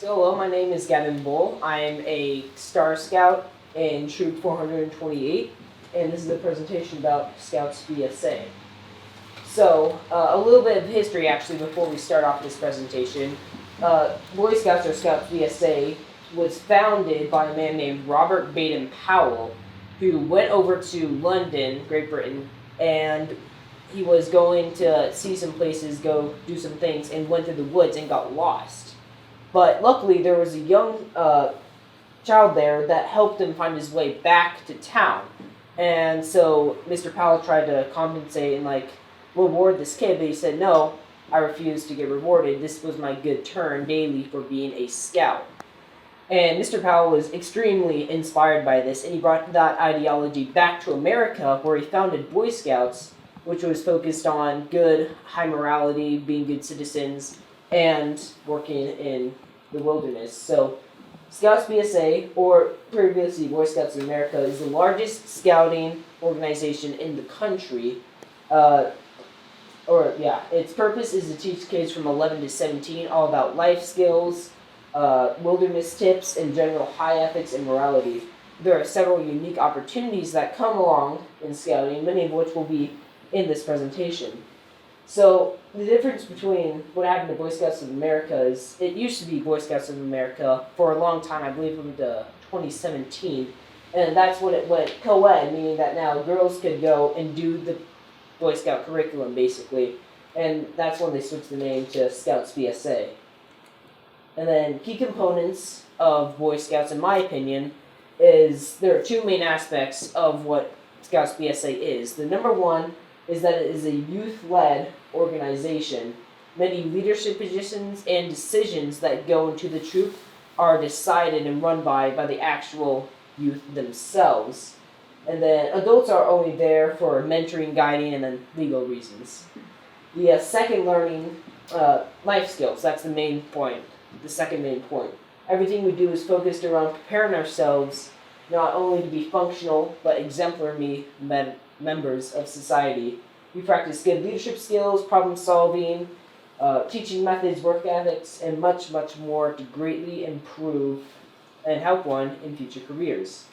So, hello, my name is Gavin Bull. I'm a Star Scout in Troop 428, and this is a presentation about Scouts BSA. So, a little bit of history actually before we start off this presentation. Boy Scouts or Scouts BSA was founded by a man named Robert Baden-Powell, who went over to London, Great Britain, and he was going to see some places, go do some things, and went through the woods and got lost. But luckily, there was a young child there that helped him find his way back to town. And so Mr. Powell tried to compensate and reward this kid, but he said, no, I refuse to get rewarded. This was my good turn daily for being a scout. And Mr. Powell was extremely inspired by this, and he brought that ideology back to America, where he founded Boy Scouts, which was focused on good, high morality, being good citizens, and working in the wilderness. So, Scouts BSA, or previously Boy Scouts of America, is the largest scouting organization in the country. Its purpose is to teach kids from 11 to 17 all about life skills, wilderness tips, and general high ethics and morality. There are several unique opportunities that come along in scouting, many of which will be in this presentation. So, the difference between what happened to Boy Scouts of America is, it used to be Boy Scouts of America for a long time, I believe up to 2017, and that's when it went co-ed, meaning that now girls could go and do the Boy Scout curriculum, basically, and that's when they switched the name to Scouts BSA. And then, key components of Boy Scouts, in my opinion, is there are two main aspects of what Scouts BSA is. The number one is that it is a youth-led organization. Many leadership positions and decisions that go into the troop are decided and run by the actual youth themselves. And then adults are only there for mentoring, guiding, and then legal reasons. The second learning, life skills, that's the main point, the second main point. Everything we do is focused around preparing ourselves not only to be functional, but exemplary members of society. We practice good leadership skills, problem solving, teaching methods, work ethics, and much, much more to greatly improve and help one in future careers.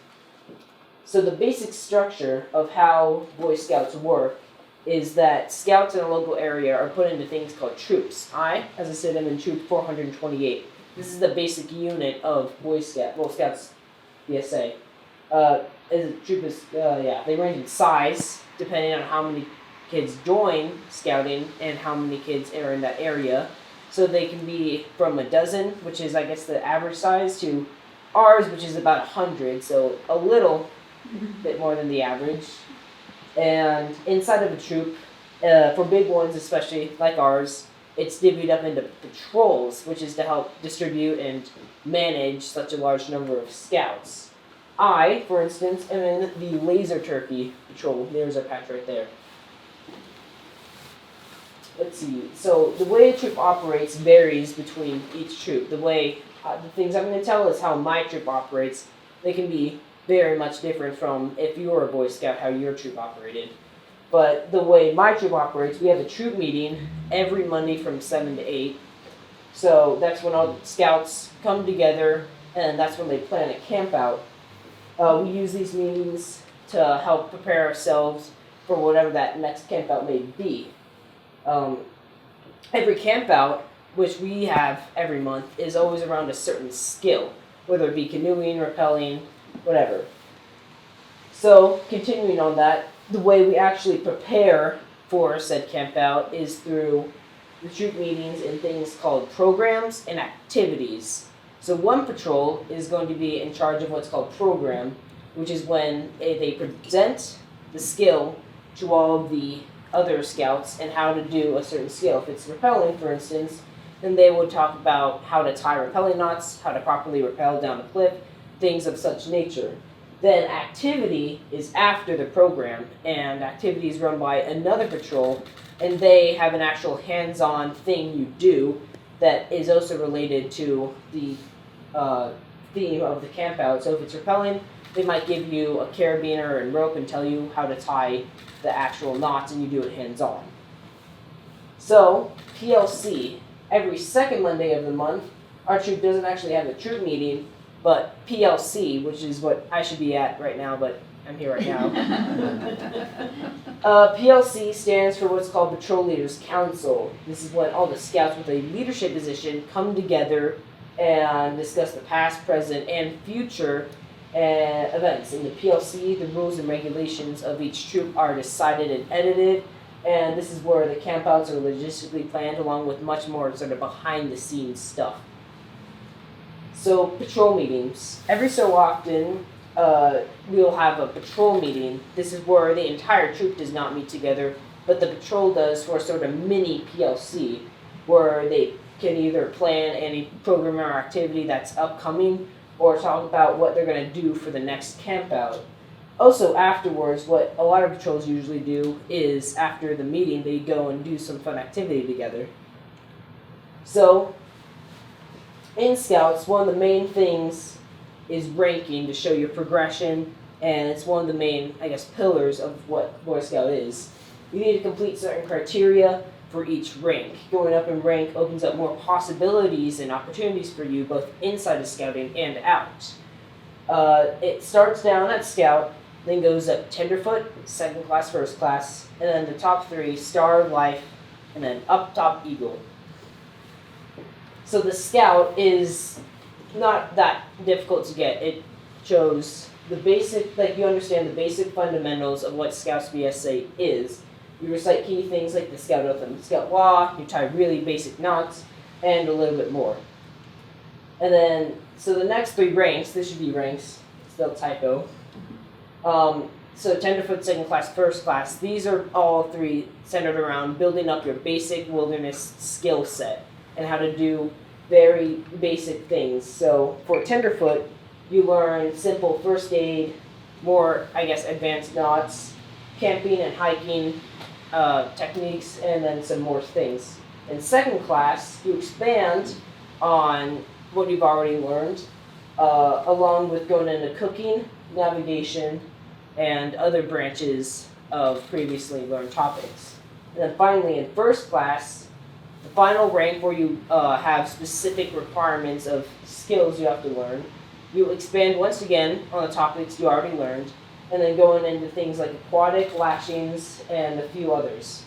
So the basic structure of how Boy Scouts work is that scouts in a local area are put into things called troops. As I said, am in Troop 428. This is the basic unit of Scouts BSA. They range in size depending on how many kids join scouting and how many kids are in that area. So they can be from a dozen, which is I guess the average size, to ours, which is about 100, so a little bit more than the average. And inside of a troop, for big ones especially, like ours, it's divvied up into patrols, which is to help distribute and manage such a large number of scouts. I, for instance, am in the Laser Turkey Patrol. There's our patch right there. Let's see. So the way a troop operates varies between each troop. The things I'm going to tell is how my troop operates. They can be very much different from if you were a Boy Scout, how your troop operated. But the way my troop operates, we have a troop meeting every Monday from 7 to 8. So that's when all the scouts come together, and that's when they plan a camp out. We use these meetings to help prepare ourselves for whatever that next camp out may be. Every camp out, which we have every month, is always around a certain skill, whether it be canoeing, rappelling, whatever. So, continuing on that, the way we actually prepare for said camp out is through the troop meetings and things called programs and activities. So one patrol is going to be in charge of what's called program, which is when they present the skill to all of the other scouts and how to do a certain skill. If it's rappelling, for instance, then they would talk about how to tie rappelling knots, how to properly rappel down a cliff, things of such nature. Then activity is after the program, and activity is run by another patrol, and they have an actual hands-on thing you do that is also related to the theme of the camp out. So if it's rappelling, they might give you a carabiner and rope and tell you how to tie the actual knots, and you do it hands-on. So, PLC, every second Monday of the month, our troop doesn't actually have a troop meeting, but PLC, which is what I should be at right now, but I'm here right now. PLC stands for what's called Patrol Leaders Council. This is when all the scouts with a leadership position come together and discuss the past, present, and future events. In the PLC, the rules and regulations of each troop are decided and edited, and this is where the campouts are logistically planned along with much more sort of behind the scenes stuff. So, patrol meetings. Every so often, we'll have a patrol meeting. This is where the entire troop does not meet together, but the patrol does for a sort of mini PLC, where they can either plan any program or activity that's upcoming, or talk about what they're going to do for the next campout. Also, afterwards, what a lot of patrols usually do is, after the meeting, they go and do some fun activity together. So, in Scouts, one of the main things is ranking to show your progression, and it's one of the main, I guess, pillars of what Boy Scout is. You need to complete certain criteria for each rank. Going up in rank opens up more possibilities and opportunities for you, both inside of Scouting and out. It starts down at Scout, then goes up Tenderfoot, second class, first class, and then the top three, Star, Life, and then up top, Eagle. So the Scout is not that difficult to get. It shows the basic, like you understand the basic fundamentals of what Scouts BSA is. You recite key things like the Scout Oath and Scout Law, you tie really basic knots, and a little bit more. And then, so the next three ranks, this should be ranks, still typo. So Tenderfoot, second class, first class, these are all three centered around building up your basic wilderness skill set and how to do very basic things. So for Tenderfoot, you learn simple first aid, more, I guess, advanced knots, camping and hiking techniques, and then some more things. In second class, you expand on what you've already learned, along with going into cooking, navigation, and other branches of previously learned topics. And then finally, in first class, the final rank where you have specific requirements of skills you have to learn, you expand once again on the topics you already learned, and then going into things like aquatic, lashings, and a few others.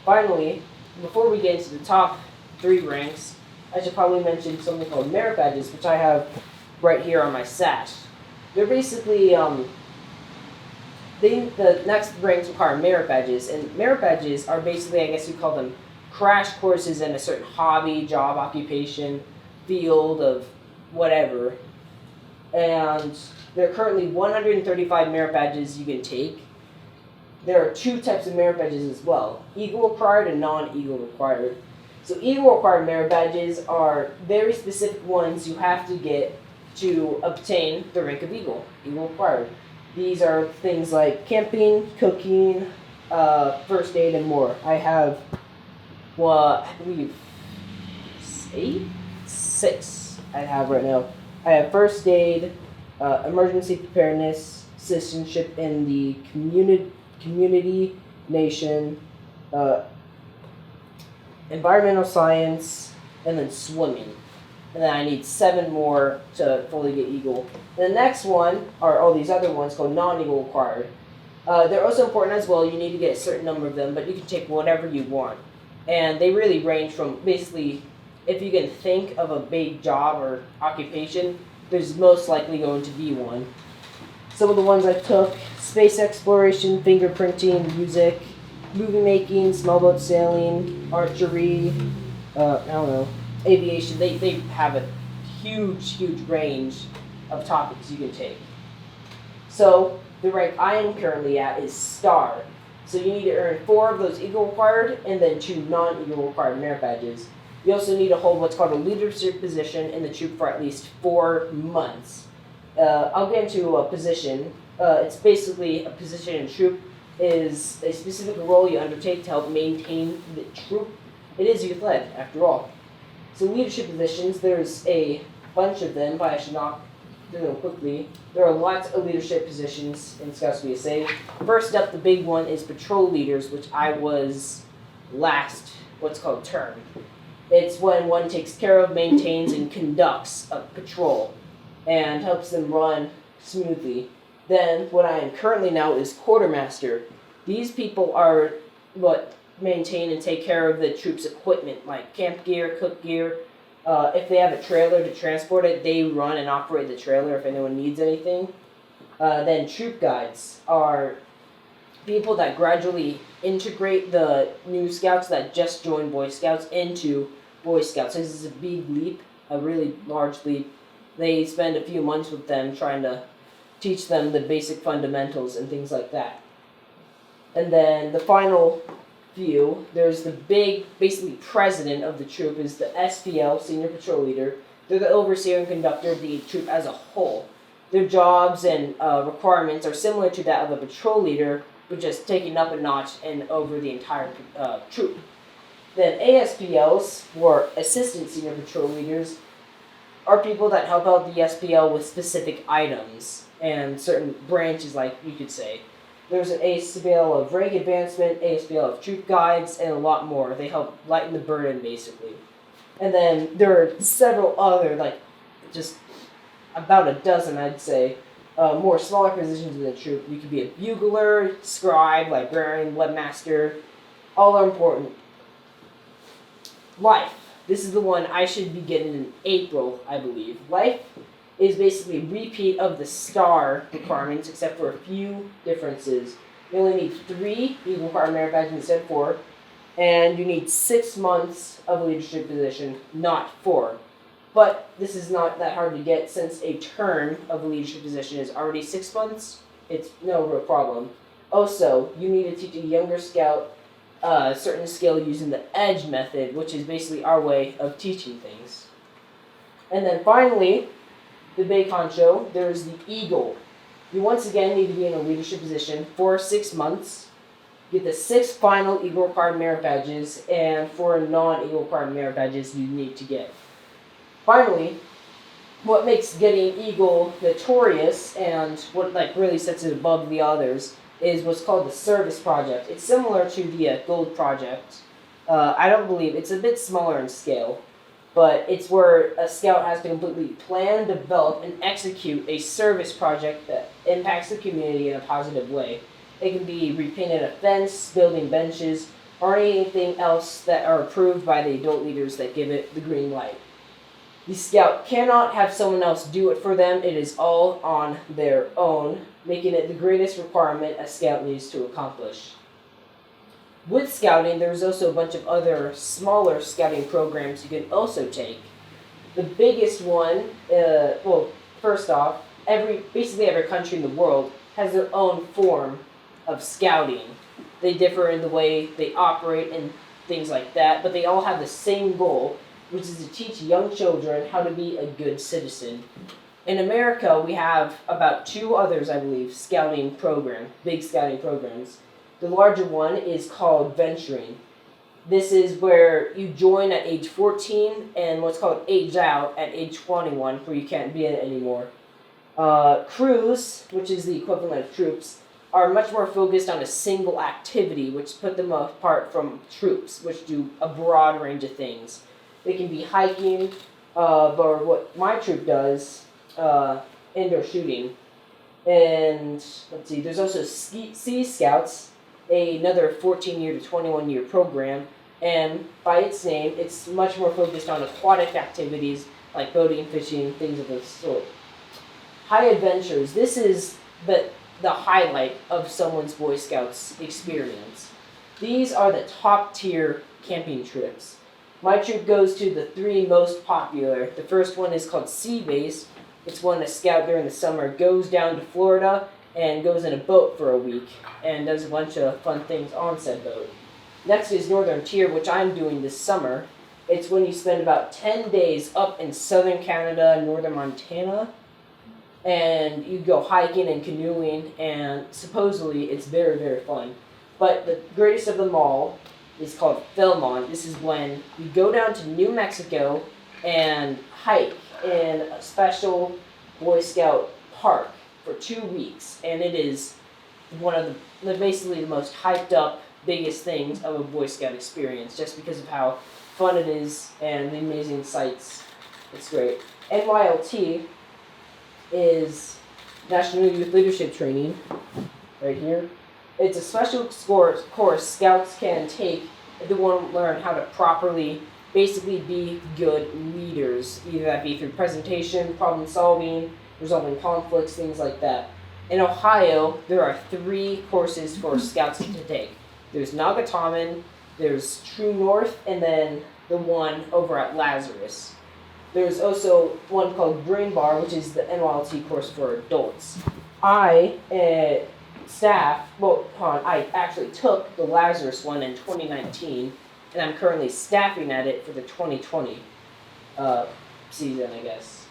Finally, before we get into the top three ranks, I should probably mention something called merit badges, which I have right here on my sash. They're basically, the next ranks require merit badges, and merit badges are basically, I guess you call them, crash courses in a certain hobby, job, occupation, field of whatever. And there are currently 135 merit badges you can take. There are two types of merit badges as well, Eagle required and non-Eagle required. So Eagle required merit badges are very specific ones you have to get to obtain the rank of Eagle, Eagle required. These are things like camping, cooking, first aid, and more. I have, I believe, six I have right now. I have first aid, emergency preparedness, citizenship in the community, nation, environmental science, and then swimming. And then I need 7 more to fully get Eagle. And the next one are all these other ones called non-Eagle required. They're also important as well. You need to get a certain number of them, but you can take whatever you want. And they really range from basically, if you can think of a big job or occupation, there's most likely going to be one. Some of the ones I took: space exploration, fingerprinting, music, movie making, small boat sailing, archery, aviation. They have a huge range of topics you can take. So the rank I am currently at is Star. So you need to earn 4 of those Eagle required and then 2 non-Eagle required merit badges. You also need to hold what's called a leadership position in the troop for at least 4 months. I'll get into a position. It's basically a position in troop is a specific role you undertake to help maintain the troop. It is youth-led, after all. So leadership positions, there's a bunch of them, but I should not do them quickly. There are lots of leadership positions in Scouts BSA. First up, the big one is patrol leaders, which I was last, what's called term. It's when one takes care of, maintains, and conducts a patrol and helps them run smoothly. Then, what I am currently now is quartermaster. These people are what maintain and take care of the troops' equipment, like camp gear, cook gear. If they have a trailer to transport it, they run and operate the trailer if anyone needs anything. Then troop guides are people that gradually integrate the new scouts that just joined Boy Scouts into Boy Scouts. This is a big leap, a really large leap. They spend a few months with them trying to teach them the basic fundamentals and things like that. And then the final few, there's the big, basically president of the troop is the SPL, Senior Patrol Leader. They're the overseer and conductor of the troop as a whole. Their jobs and requirements are similar to that of a patrol leader, but just taken up a notch and over the entire troop. Then ASPLs, or Assistant Senior Patrol Leaders, are people that help out the SPL with specific items and certain branches, like you could say. There's an ASPL of rank advancement, ASPL of troop guides, and a lot more. They help lighten the burden, basically. And then there are several other, like, just about a dozen, I'd say, more smaller positions in the troop. You could be a bugler, scribe, librarian, webmaster. All are important. Life. This is the one I should be getting in April, I believe. Life is basically a repeat of the STAR requirements, except for a few differences. You only need 3 Eagle Choir merit badges instead of 4, and you need 6 months of a leadership position, not 4. But this is not that hard to get since a term of a leadership position is already 6 months. It's no real problem. Also, you need to teach a younger scout a certain skill using the EDGE method, which is basically our way of teaching things. And then finally, the big honcho, there's the Eagle. You once again need to be in a leadership position for 6 months, get the 6 final Eagle Required Merit Badges, and 4 non-Eagle Required Merit Badges you need to get. Finally, what makes getting Eagle notorious and what really sets it above the others is what's called the Service Project. It's similar to the Gold Project. I don't believe it's a bit smaller in scale, but it's where a scout has to completely plan, develop, and execute a service project that impacts the community in a positive way. It can be repainting a fence, building benches, or anything else that are approved by the adult leaders that give it the green light. The scout cannot have someone else do it for them. It is all on their own, making it the greatest requirement a scout needs to accomplish. With scouting, there's also a bunch of other smaller scouting programs you can also take. The biggest one, first off, basically every country in the world has their own form of scouting. They differ in the way they operate and things like that, but they all have the same goal, which is to teach young children how to be a good citizen. In America, we have about 2 others, I believe, big scouting programs. The larger one is called Venturing. This is where you join at age 14 and what's called age out at age 21, where you can't be in it anymore. Crews, which is the equivalent of troops, are much more focused on a single activity, which put them apart from troops, which do a broad range of things. They can be hiking, or what my troop does, indoor shooting. And let's see, there's also Sea Scouts, another 14-year to 21-year program. And by its name, it's much more focused on aquatic activities like boating, fishing, things of this sort. High Adventures, this is the highlight of someone's Boy Scouts experience. These are the top tier camping trips. My troop goes to the 3 most popular. The first one is called Sea Base. It's when a scout during the summer goes down to Florida and goes in a boat for a week and does a bunch of fun things on said boat. Next is Northern Tier, which I'm doing this summer. It's when you spend about 10 days up in southern Canada, northern Montana, and you go hiking and canoeing, and supposedly it's very, very fun. But the greatest of them all is called Philmont. This is when you go down to New Mexico and hike in a special Boy Scout park for 2 weeks, and it is one of basically the most hyped up, biggest things of a Boy Scout experience, just because of how fun it is and the amazing sights. It's great. NYLT is National Youth Leadership Training, right here. It's a special course scouts can take if they want to learn how to properly, basically be good leaders, either that be through presentation, problem solving, resolving conflicts, things like that. In Ohio, there are 3 courses for scouts to take. There's Nagatamen, there's True North, and then the one over at Lazarus. There's also one called Green Bar, which is the NYLT course for adults. I actually took the Lazarus one in 2019, and I'm currently staffing at it for the 2020 season, I guess.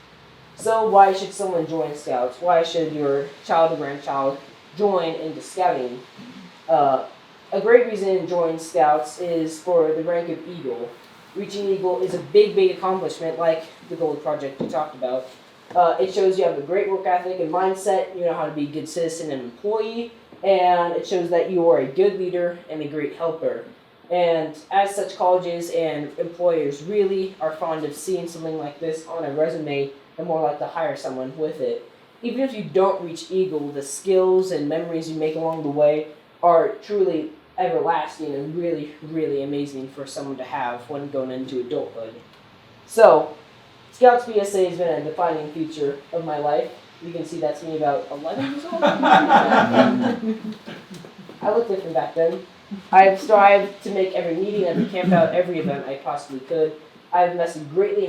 So why should someone join Scouts? Why should your child or grandchild join into Scouting? A great reason to join Scouts is for the rank of Eagle. Reaching Eagle is a big accomplishment, like the Gold Project we talked about. It shows you have a great work ethic and mindset, you know how to be a good citizen and employee, and it shows that you are a good leader and a great helper. And as such, colleges and employers really are fond of seeing something like this on a resume and more like to hire someone with it. Even if you don't reach Eagle, the skills and memories you make along the way are truly everlasting and really amazing for someone to have when going into adulthood. So, Scouts BSA has been a defining feature of my life. You can see that's me about 11 years old. I looked different back then. I've strived to make every meeting, every camp out, every event I possibly could. I've invested greatly